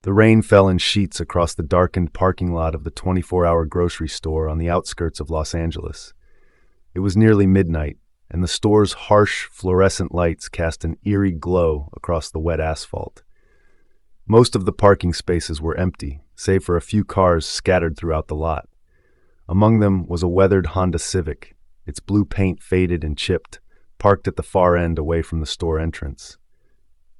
The rain fell in sheets across the darkened parking lot of the 24-hour grocery store on the outskirts of Los Angeles. It was nearly midnight, and the store's harsh, fluorescent lights cast an eerie glow across the wet asphalt. Most of the parking spaces were empty, save for a few cars scattered throughout the lot. Among them was a weathered Honda Civic, its blue paint faded and chipped, parked at the far end away from the store entrance.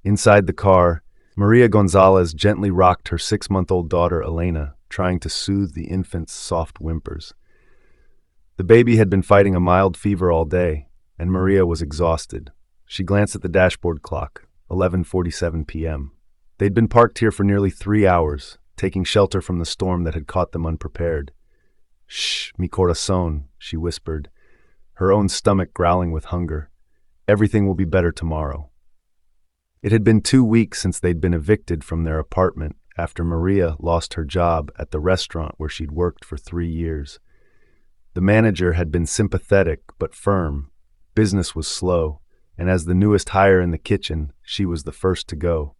Inside the car, Maria Gonzalez gently rocked her 6-month-old daughter Elena, trying to soothe the infant's soft whimpers. The baby had been fighting a mild fever all day, and Maria was exhausted. She glanced at the dashboard clock, 11:47 p.m. They'd been parked here for nearly 3 hours, taking shelter from the storm that had caught them unprepared. "Shh, mi corazón," she whispered, her own stomach growling with hunger. "Everything will be better tomorrow." It had been 2 weeks since they'd been evicted from their apartment after Maria lost her job at the restaurant where she'd worked for 3 years. The manager had been sympathetic but firm. Business was slow, and as the newest hire in the kitchen, she was the first to go.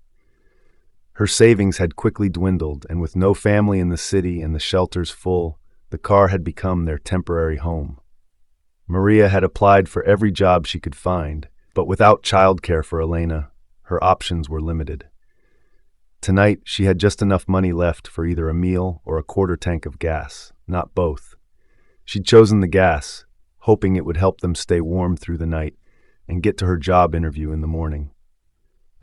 Her savings had quickly dwindled, and with no family in the city and the shelters full, the car had become their temporary home. Maria had applied for every job she could find, but without childcare for Elena, her options were limited. Tonight, she had just enough money left for either a meal or a quarter tank of gas, not both. She'd chosen the gas, hoping it would help them stay warm through the night and get to her job interview in the morning.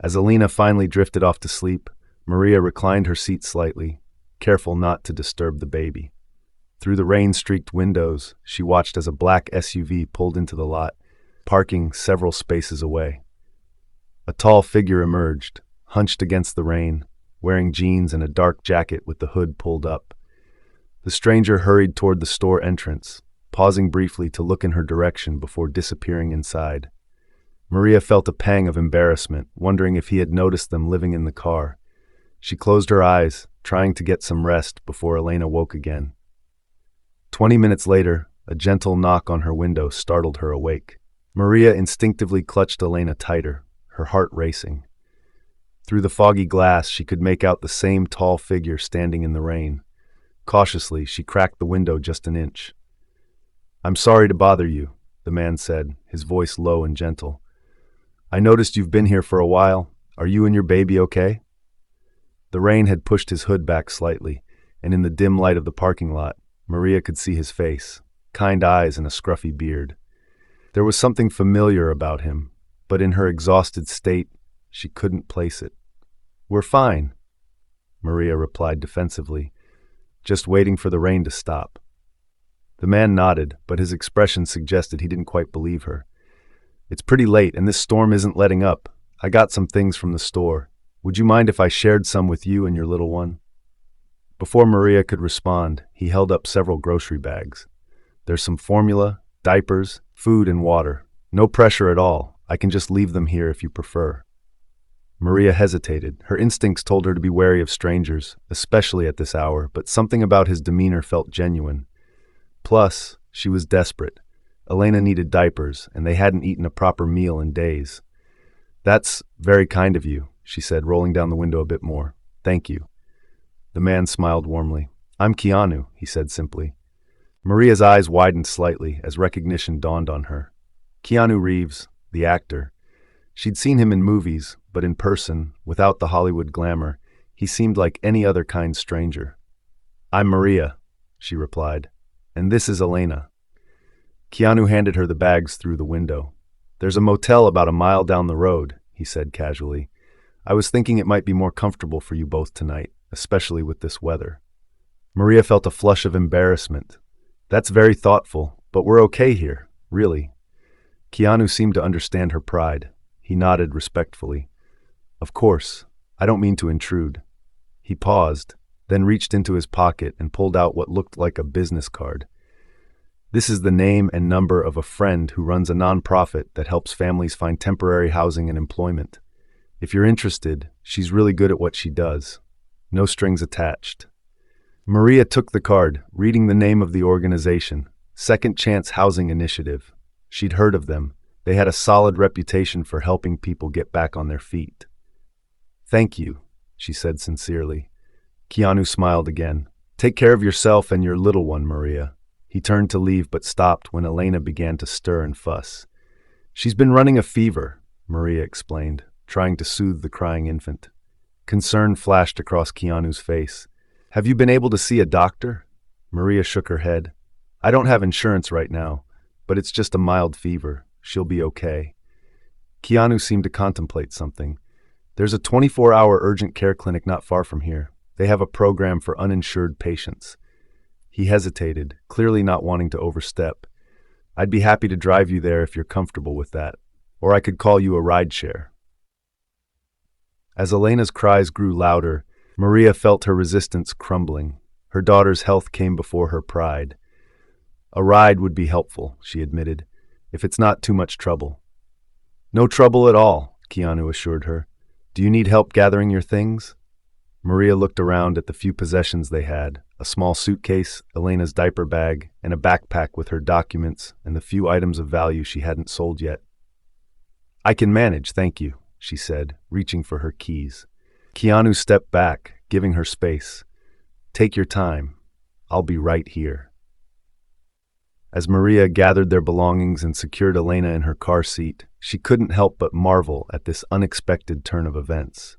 As Elena finally drifted off to sleep, Maria reclined her seat slightly, careful not to disturb the baby. Through the rain-streaked windows, she watched as a black SUV pulled into the lot, parking several spaces away. A tall figure emerged, hunched against the rain, wearing jeans and a dark jacket with the hood pulled up. The stranger hurried toward the store entrance, pausing briefly to look in her direction before disappearing inside. Maria felt a pang of embarrassment, wondering if he had noticed them living in the car. She closed her eyes, trying to get some rest before Elena woke again. 20 minutes later, a gentle knock on her window startled her awake. Maria instinctively clutched Elena tighter, her heart racing. Through the foggy glass, she could make out the same tall figure standing in the rain. Cautiously, she cracked the window just an inch. "I'm sorry to bother you," the man said, his voice low and gentle. "I noticed you've been here for a while. Are you and your baby okay?" The rain had pushed his hood back slightly, and in the dim light of the parking lot, Maria could see his face, kind eyes and a scruffy beard. There was something familiar about him, but in her exhausted state, she couldn't place it. "We're fine," Maria replied defensively, just waiting for the rain to stop. The man nodded, but his expression suggested he didn't quite believe her. "It's pretty late, and this storm isn't letting up. I got some things from the store. Would you mind if I shared some with you and your little one?" Before Maria could respond, he held up several grocery bags. "There's some formula, diapers, food, and water. No pressure at all. I can just leave them here if you prefer." Maria hesitated. Her instincts told her to be wary of strangers, especially at this hour, but something about his demeanor felt genuine. Plus, she was desperate. Elena needed diapers, and they hadn't eaten a proper meal in days. "That's very kind of you," she said, rolling down the window a bit more. "Thank you." The man smiled warmly. "I'm Keanu," he said simply. Maria's eyes widened slightly as recognition dawned on her. Keanu Reeves, the actor. She'd seen him in movies, but in person, without the Hollywood glamour, he seemed like any other kind stranger. "I'm Maria," she replied, "and this is Elena." Keanu handed her the bags through the window. "There's a motel about a mile down the road," he said casually. "I was thinking it might be more comfortable for you both tonight, especially with this weather." Maria felt a flush of embarrassment. "That's very thoughtful, but we're okay here, really." Keanu seemed to understand her pride. He nodded respectfully. "Of course, I don't mean to intrude." He paused, then reached into his pocket and pulled out what looked like a business card. "This is the name and number of a friend who runs a nonprofit that helps families find temporary housing and employment. If you're interested, she's really good at what she does. No strings attached." Maria took the card, reading the name of the organization, Second Chance Housing Initiative. She'd heard of them. They had a solid reputation for helping people get back on their feet. "Thank you," she said sincerely. Keanu smiled again. Take care of yourself and your little one, Maria. He turned to leave but stopped when Elena began to stir and fuss. She's been running a fever, Maria explained, trying to soothe the crying infant. Concern flashed across Keanu's face. Have you been able to see a doctor? Maria shook her head. I don't have insurance right now, but it's just a mild fever. She'll be okay. Keanu seemed to contemplate something. There's a 24-hour urgent care clinic not far from here. They have a program for uninsured patients. He hesitated, clearly not wanting to overstep. I'd be happy to drive you there if you're comfortable with that, or I could call you a rideshare. As Elena's cries grew louder, Maria felt her resistance crumbling. Her daughter's health came before her pride. A ride would be helpful, she admitted, if it's not too much trouble. No trouble at all, Keanu assured her. Do you need help gathering your things? Maria looked around at the few possessions they had, a small suitcase, Elena's diaper bag, and a backpack with her documents and the few items of value she hadn't sold yet. I can manage, thank you, she said, reaching for her keys. Keanu stepped back, giving her space. Take your time. I'll be right here. As Maria gathered their belongings and secured Elena in her car seat, she couldn't help but marvel at this unexpected turn of events.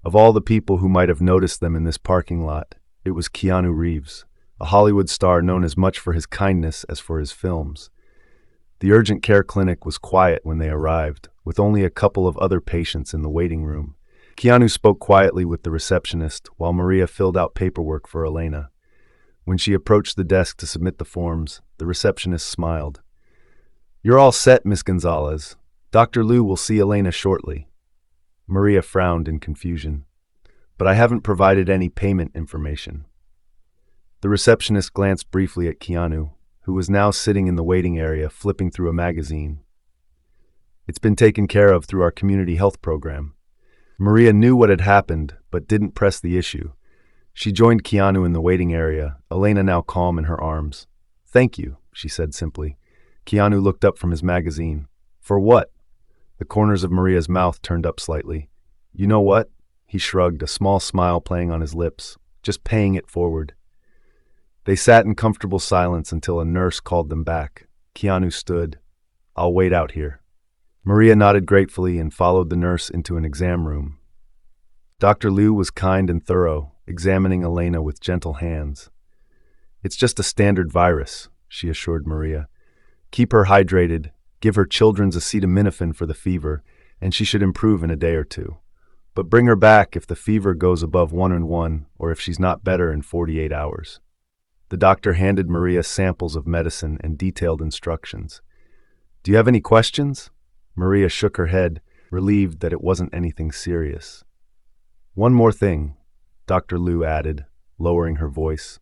Of all the people who might have noticed them in this parking lot, it was Keanu Reeves, a Hollywood star known as much for his kindness as for his films. The urgent care clinic was quiet when they arrived, with only a couple of other patients in the waiting room. Keanu spoke quietly with the receptionist while Maria filled out paperwork for Elena. When she approached the desk to submit the forms, the receptionist smiled. You're all set, Miss Gonzalez. Dr. Liu will see Elena shortly. Maria frowned in confusion. But I haven't provided any payment information. The receptionist glanced briefly at Keanu, who was now sitting in the waiting area flipping through a magazine. It's been taken care of through our community health program. Maria knew what had happened, but didn't press the issue. She joined Keanu in the waiting area, Elena now calm in her arms. Thank you, she said simply. Keanu looked up from his magazine. For what? The corners of Maria's mouth turned up slightly. You know what? He shrugged, a small smile playing on his lips, just paying it forward. They sat in comfortable silence until a nurse called them back. Keanu stood. I'll wait out here. Maria nodded gratefully and followed the nurse into an exam room. Dr. Liu was kind and thorough, examining Elena with gentle hands. It's just a standard virus, she assured Maria. Keep her hydrated, give her children's acetaminophen for the fever, and she should improve in a day or two. But bring her back if the fever goes above 101 or if she's not better in 48 hours. The doctor handed Maria samples of medicine and detailed instructions. Do you have any questions? Maria shook her head, relieved that it wasn't anything serious. One more thing, Dr. Liu added, lowering her voice.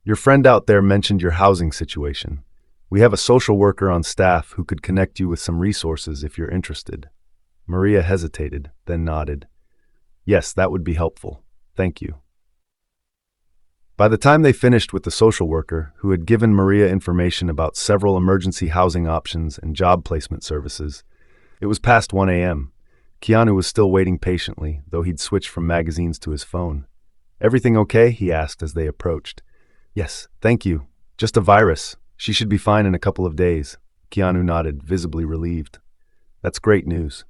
Your friend out there mentioned your housing situation. We have a social worker on staff who could connect you with some resources if you're interested. Maria hesitated, then nodded. Yes, that would be helpful. Thank you. By the time they finished with the social worker, who had given Maria information about several emergency housing options and job placement services, it was past 1 a.m. Keanu was still waiting patiently, though he'd switched from magazines to his phone. Everything okay? He asked as they approached. Yes, thank you. Just a virus. She should be fine in a couple of days. Keanu nodded, visibly relieved. That's great news.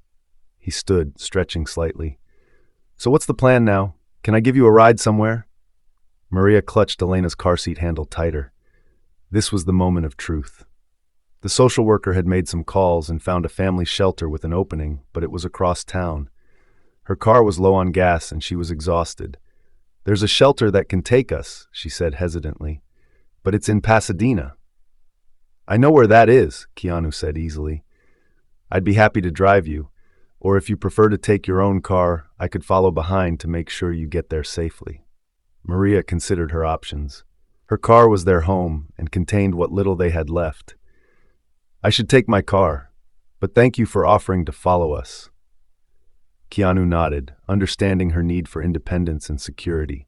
He stood, stretching slightly. So what's the plan now? Can I give you a ride somewhere? Maria clutched Elena's car seat handle tighter. This was the moment of truth. The social worker had made some calls and found a family shelter with an opening, but it was across town. Her car was low on gas and she was exhausted. There's a shelter that can take us, she said hesitantly, but it's in Pasadena. I know where that is, Keanu said easily. I'd be happy to drive you, or if you prefer to take your own car, I could follow behind to make sure you get there safely. Maria considered her options. Her car was their home and contained what little they had left. I should take my car, but thank you for offering to follow us. Keanu nodded, understanding her need for independence and security.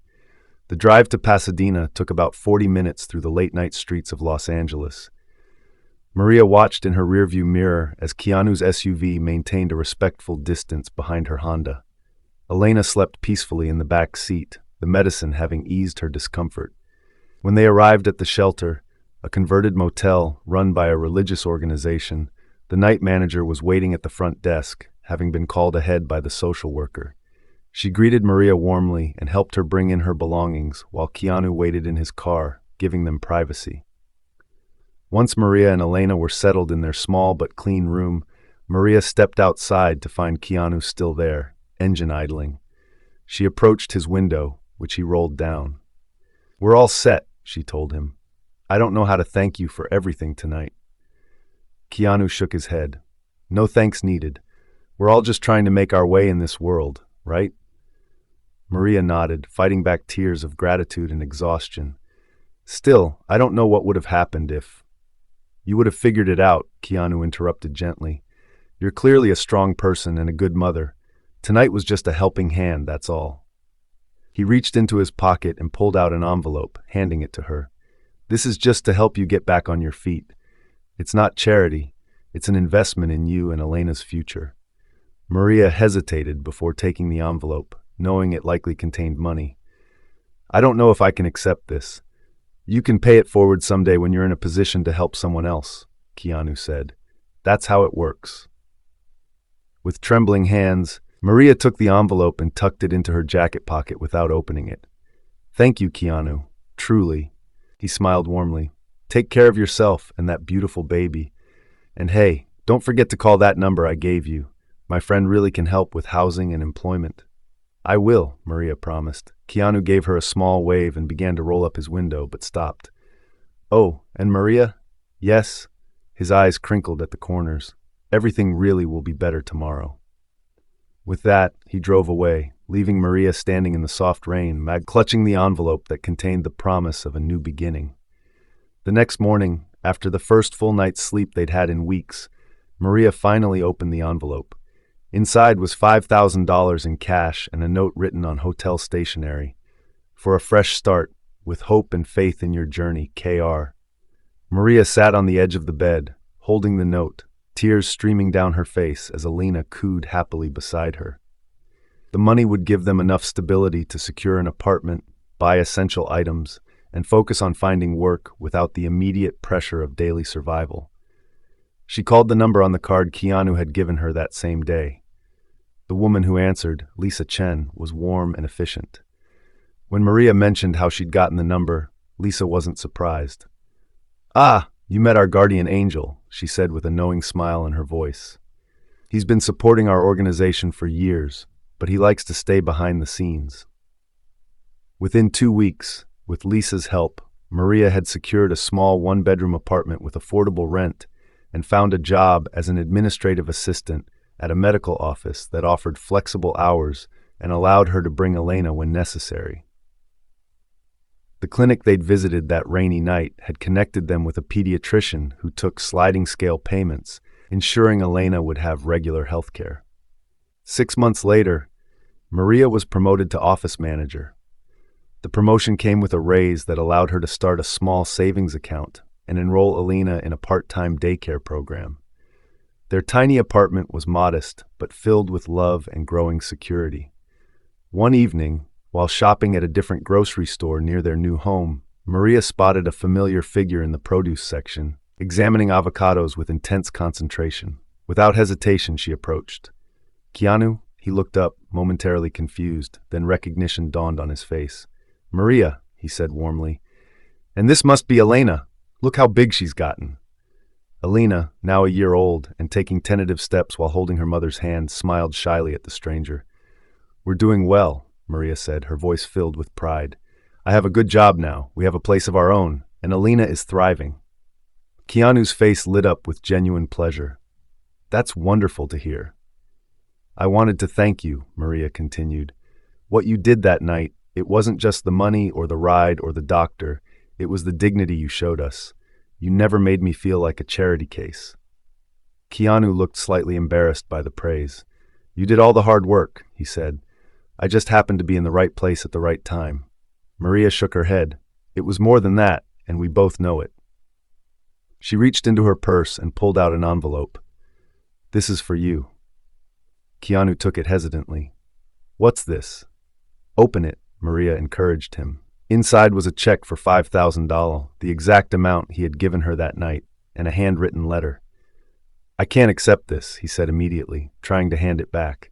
The drive to Pasadena took about 40 minutes through the late-night streets of Los Angeles. Maria watched in her rearview mirror as Keanu's SUV maintained a respectful distance behind her Honda. Elena slept peacefully in the back seat, the medicine having eased her discomfort. When they arrived at the shelter, a converted motel run by a religious organization, the night manager was waiting at the front desk, having been called ahead by the social worker. She greeted Maria warmly and helped her bring in her belongings while Keanu waited in his car, giving them privacy. Once Maria and Elena were settled in their small but clean room, Maria stepped outside to find Keanu still there, engine idling. She approached his window, which he rolled down. "We're all set," she told him. "I don't know how to thank you for everything tonight." Keanu shook his head. "No thanks needed. We're all just trying to make our way in this world, right?" Maria nodded, fighting back tears of gratitude and exhaustion. "Still, I don't know what would have happened if—" "You would have figured it out," Keanu interrupted gently. "You're clearly a strong person and a good mother. Tonight was just a helping hand, that's all." He reached into his pocket and pulled out an envelope, handing it to her. "This is just to help you get back on your feet. It's not charity. It's an investment in you and Elena's future." Maria hesitated before taking the envelope, knowing it likely contained money. "I don't know if I can accept this. You can pay it forward someday when you're in a position to help someone else," Keanu said. "That's how it works." With trembling hands, Maria took the envelope and tucked it into her jacket pocket without opening it. "Thank you, Keanu. Truly." He smiled warmly. "Take care of yourself and that beautiful baby. And hey, don't forget to call that number I gave you. My friend really can help with housing and employment." "I will," Maria promised. Keanu gave her a small wave and began to roll up his window, but stopped. "Oh, and Maria?" "Yes." His eyes crinkled at the corners. "Everything really will be better tomorrow." With that, he drove away, leaving Maria standing in the soft rain, clutching the envelope that contained the promise of a new beginning. The next morning, after the first full night's sleep they'd had in weeks, Maria finally opened the envelope. Inside was $5,000 in cash and a note written on hotel stationery. "For a fresh start, with hope and faith in your journey, K.R." Maria sat on the edge of the bed, holding the note, tears streaming down her face as Elena cooed happily beside her. The money would give them enough stability to secure an apartment, buy essential items, and focus on finding work without the immediate pressure of daily survival. She called the number on the card Keanu had given her that same day. The woman who answered, Lisa Chen, was warm and efficient. When Maria mentioned how she'd gotten the number, Lisa wasn't surprised. "Ah, you met our guardian angel," she said with a knowing smile in her voice. "He's been supporting our organization for years, but he likes to stay behind the scenes." Within 2 weeks, with Lisa's help, Maria had secured a small one-bedroom apartment with affordable rent and found a job as an administrative assistant at a medical office that offered flexible hours and allowed her to bring Elena when necessary. The clinic they'd visited that rainy night had connected them with a pediatrician who took sliding-scale payments, ensuring Elena would have regular health care. 6 months later, Maria was promoted to office manager. The promotion came with a raise that allowed her to start a small savings account and enroll Elena in a part-time daycare program. Their tiny apartment was modest, but filled with love and growing security. One evening, while shopping at a different grocery store near their new home, Maria spotted a familiar figure in the produce section, examining avocados with intense concentration. Without hesitation, she approached. "Keanu?" He looked up, momentarily confused, then recognition dawned on his face. "Maria," he said warmly. "And this must be Elena. Look how big she's gotten." Elena, now a year old and taking tentative steps while holding her mother's hand, smiled shyly at the stranger. "We're doing well," Maria said, her voice filled with pride. "I have a good job now, we have a place of our own, and Elena is thriving." Keanu's face lit up with genuine pleasure. "That's wonderful to hear." "I wanted to thank you," Maria continued. "What you did that night, it wasn't just the money or the ride or the doctor, it was the dignity you showed us. You never made me feel like a charity case." Keanu looked slightly embarrassed by the praise. "You did all the hard work," he said. "I just happened to be in the right place at the right time." Maria shook her head. "It was more than that, and we both know it." She reached into her purse and pulled out an envelope. "This is for you." Keanu took it hesitantly. "What's this?" "Open it," Maria encouraged him. Inside was a check for $5,000, the exact amount he had given her that night, and a handwritten letter. "I can't accept this," he said immediately, trying to hand it back.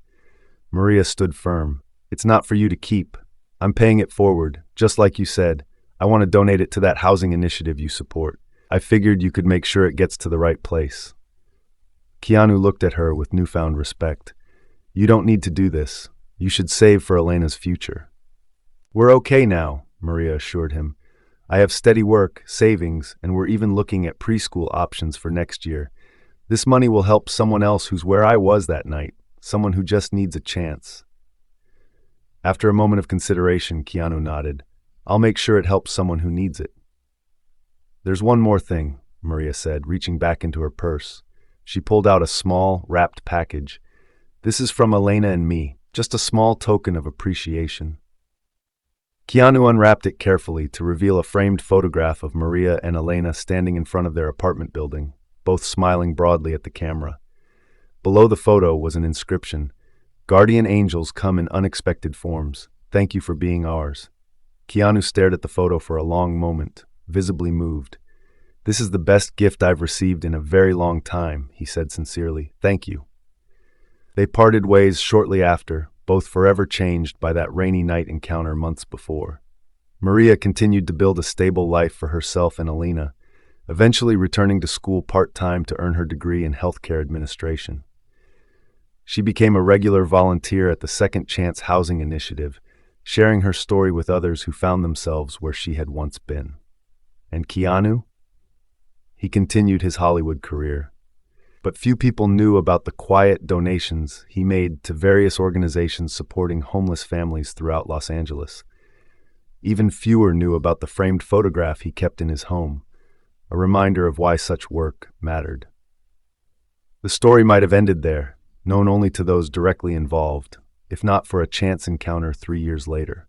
Maria stood firm. "It's not for you to keep. I'm paying it forward, just like you said. I want to donate it to that housing initiative you support. I figured you could make sure it gets to the right place." Keanu looked at her with newfound respect. "You don't need to do this. You should save for Elena's future." "We're okay now," Maria assured him. "I have steady work, savings, and we're even looking at preschool options for next year. This money will help someone else who's where I was that night, someone who just needs a chance." After a moment of consideration, Keanu nodded. "I'll make sure it helps someone who needs it." "There's one more thing," Maria said, reaching back into her purse. She pulled out a small, wrapped package. "This is from Elena and me, just a small token of appreciation." Keanu unwrapped it carefully to reveal a framed photograph of Maria and Elena standing in front of their apartment building, both smiling broadly at the camera. Below the photo was an inscription: "Guardian angels come in unexpected forms. Thank you for being ours." Keanu stared at the photo for a long moment, visibly moved. "This is the best gift I've received in a very long time," he said sincerely. "Thank you." They parted ways shortly after, both forever changed by that rainy night encounter months before. Maria continued to build a stable life for herself and Elena, eventually returning to school part-time to earn her degree in healthcare administration. She became a regular volunteer at the Second Chance Housing Initiative, sharing her story with others who found themselves where she had once been. And Keanu? He continued his Hollywood career. But few people knew about the quiet donations he made to various organizations supporting homeless families throughout Los Angeles. Even fewer knew about the framed photograph he kept in his home, a reminder of why such work mattered. The story might have ended there, known only to those directly involved, if not for a chance encounter 3 years later.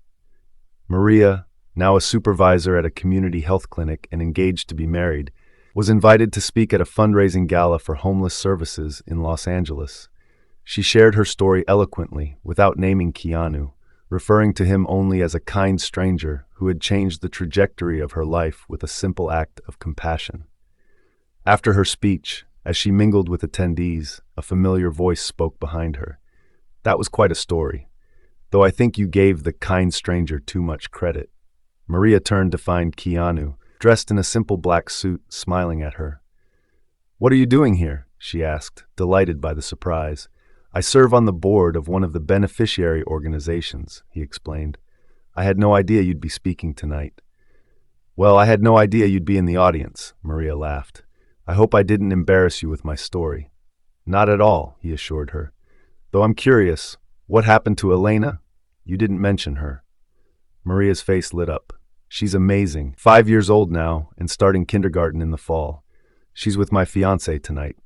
Maria, now a supervisor at a community health clinic and engaged to be married, was invited to speak at a fundraising gala for homeless services in Los Angeles. She shared her story eloquently, without naming Keanu, referring to him only as a kind stranger who had changed the trajectory of her life with a simple act of compassion. After her speech, as she mingled with attendees, a familiar voice spoke behind her. "That was quite a story, though I think you gave the kind stranger too much credit." Maria turned to find Keanu, dressed in a simple black suit, smiling at her. "What are you doing here?" she asked, delighted by the surprise. "I serve on the board of one of the beneficiary organizations," he explained. "I had no idea you'd be speaking tonight." "Well, I had no idea you'd be in the audience," Maria laughed. "I hope I didn't embarrass you with my story." "Not at all," he assured her. "Though I'm curious, what happened to Elena? You didn't mention her." Maria's face lit up. "She's amazing, 5 years old now and starting kindergarten in the fall. She's with my fiancé tonight."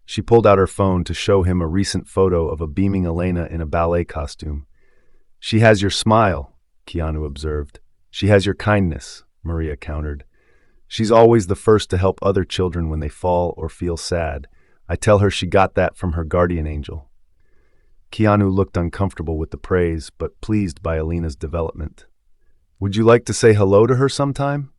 She pulled out her phone to show him a recent photo of a beaming Elena in a ballet costume. "She has your smile," Keanu observed. "She has your kindness," Maria countered. "She's always the first to help other children when they fall or feel sad. I tell her she got that from her guardian angel." Keanu looked uncomfortable with the praise, but pleased by Elena's development. "Would you like to say hello to her sometime?"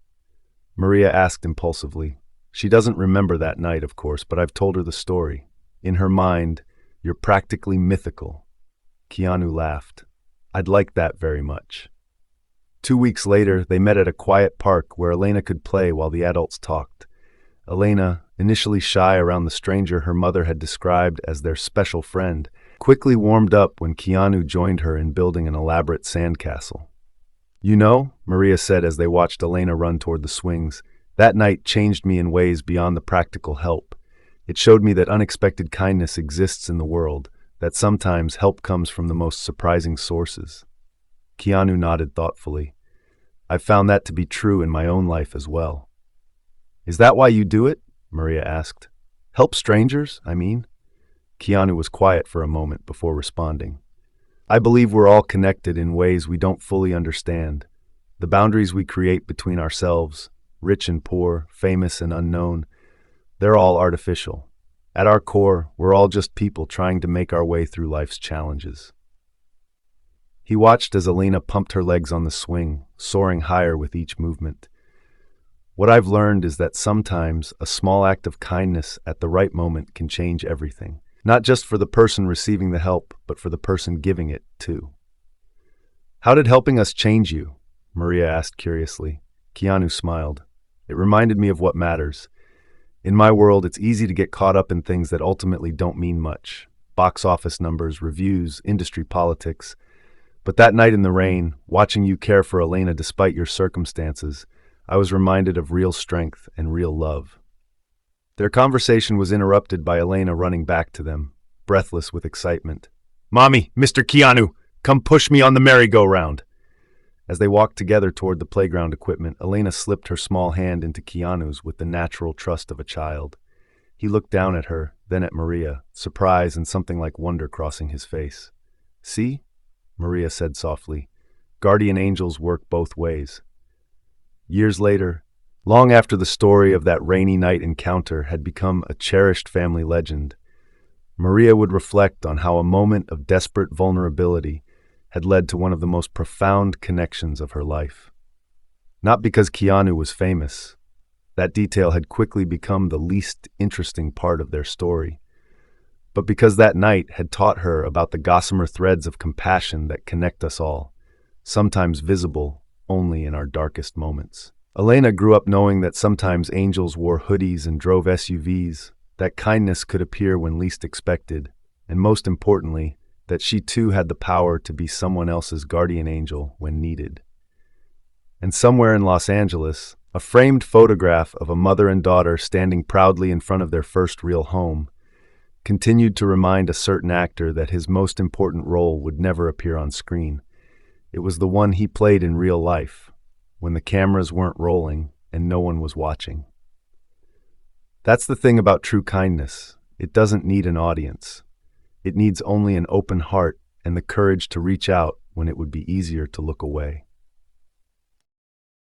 Maria asked impulsively. She doesn't remember that night, of course, but I've told her the story. In her mind, you're practically mythical. Keanu laughed. "I'd like that very much." 2 weeks later, they met at a quiet park where Elena could play while the adults talked. Elena, initially shy around the stranger her mother had described as their special friend, quickly warmed up when Keanu joined her in building an elaborate sandcastle. "You know," Maria said as they watched Elena run toward the swings, "that night changed me in ways beyond the practical help. It showed me that unexpected kindness exists in the world, that sometimes help comes from the most surprising sources." Keanu nodded thoughtfully. "I've found that to be true in my own life as well." "Is that why you do it?" Maria asked. "Help strangers, I mean?" Keanu was quiet for a moment before responding. "I believe we're all connected in ways we don't fully understand. The boundaries we create between ourselves, rich and poor, famous and unknown, they're all artificial. At our core, we're all just people trying to make our way through life's challenges." He watched as Elena pumped her legs on the swing, soaring higher with each movement. What I've learned is that sometimes a small act of kindness at the right moment can change everything. Not just for the person receiving the help, but for the person giving it, too. How did helping us change you? Maria asked curiously. Keanu smiled. It reminded me of what matters. In my world, it's easy to get caught up in things that ultimately don't mean much. Box office numbers, reviews, industry politics. But that night in the rain, watching you care for Elena despite your circumstances, I was reminded of real strength and real love. Their conversation was interrupted by Elena running back to them, breathless with excitement. "Mommy, Mr. Keanu, come push me on the merry-go-round." As they walked together toward the playground equipment, Elena slipped her small hand into Keanu's with the natural trust of a child. He looked down at her, then at Maria, surprise and something like wonder crossing his face. "See?" Maria said softly. "Guardian angels work both ways." Years later, long after the story of that rainy night encounter had become a cherished family legend, Maria would reflect on how a moment of desperate vulnerability had led to one of the most profound connections of her life. Not because Keanu was famous. That detail had quickly become the least interesting part of their story. But because that night had taught her about the gossamer threads of compassion that connect us all, sometimes visible only in our darkest moments. Elena grew up knowing that sometimes angels wore hoodies and drove SUVs, that kindness could appear when least expected, and most importantly, that she too had the power to be someone else's guardian angel when needed. And somewhere in Los Angeles, a framed photograph of a mother and daughter standing proudly in front of their first real home continued to remind a certain actor that his most important role would never appear on screen. It was the one he played in real life, when the cameras weren't rolling and no one was watching. That's the thing about true kindness. It doesn't need an audience. It needs only an open heart and the courage to reach out when it would be easier to look away.